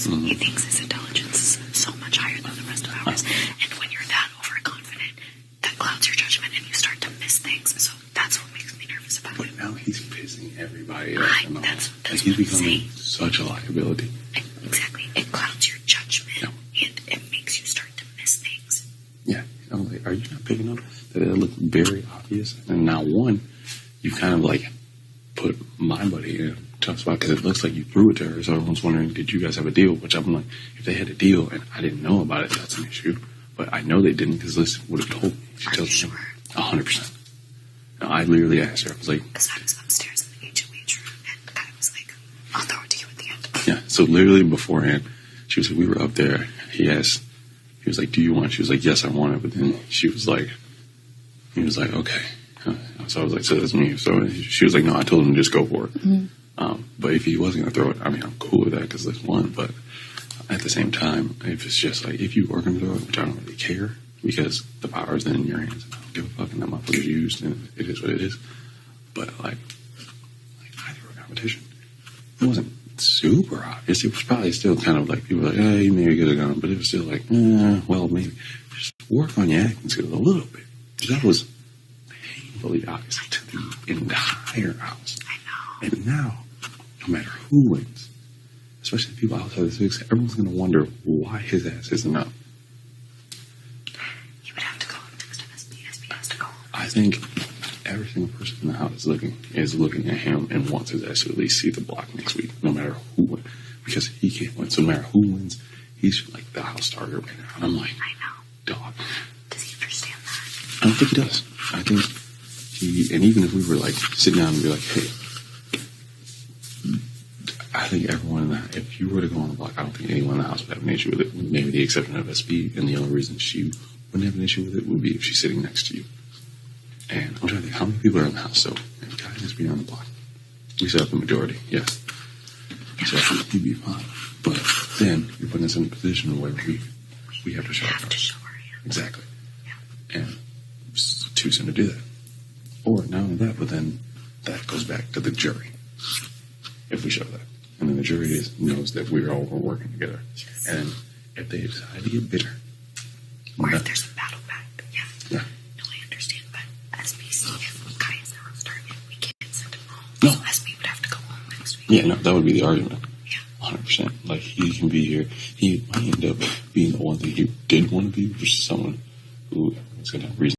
He thinks his intelligence is so much higher than the rest of ours. And when you're that overconfident, that clouds your judgment and you start to miss things. So that's what makes me nervous about it. But now he's pissing everybody off. That's he's becoming such a liability. Exactly. It clouds your judgment and it makes you start to miss things. Yeah. I'm like, are you not picking up that it looked very obvious? And now you kind of like put my buddy in a tough spot because it looks like you threw it to her. So everyone's wondering, did you guys have a deal? Which I'm like, if they had a deal and I didn't know about it, that's an issue. But I know they didn't because Liz would have told me. She tells me 100%. Now, I literally asked her, I was like, because I was upstairs in the HOH room and the guy was like, I'll throw it to you at the end. Yeah, so literally beforehand, she was like, we were up there. He was like, do you want it? She was like, yes, I want it. But then he was like, okay. So I was like, so that's me. So she was like, no, I told him to just go for it. Mm-hmm. But if he wasn't going to throw it, I mean, I'm cool with that because there's one. But at the same time, if it's just like, if you are going to throw it, which I don't really care because the power is then in your hands. I don't give a fuck and that motherfucker's used and it is what it is. But like I threw a competition. It wasn't super obvious. It was probably still kind of like, people were like, hey, you maybe could have gone. But it was still like, well, maybe. Just work on your acting skills a little bit. That was painfully obvious to the entire house. I know. And now, no matter who wins, especially the people outside the six, everyone's going to wonder why his ass isn't up. He would have to go up next time SB has to go. I think every single person in the house is looking at him and wants his ass to at least see the block next week, no matter who wins. Because he can't win. So no matter who wins, he's like the house target right now. And I'm like, I know. Dog. Does he understand that? I don't think he does. I think and even if we were like sitting down and be like, hey, I think everyone in that, if you were to go on the block, I don't think anyone in the house would have an issue with it, maybe the exception of SB. And the only reason she wouldn't have an issue with it would be if she's sitting next to you. And I'm trying to think, how many people are in the house? So, if guys just be on the block. We set up the majority, yes. So, you'd be fine. But then, you're putting us in a position where we have to show our cards. Exactly. Yeah. And it's too soon to do that. Or, not only that, but then that goes back to the jury. If we show that. And then the jury knows that we're all working together. Yes. And if they decide to get bitter. Or if there's a battle back. Yeah. Yeah. If Kai is now starting, we can't send him home. No. So SB would have to go home next week. Yeah, no, that would be the argument. Yeah. 100%. Like, he can be here. He might end up being the one thing he did want to be, which is someone who is going to have reason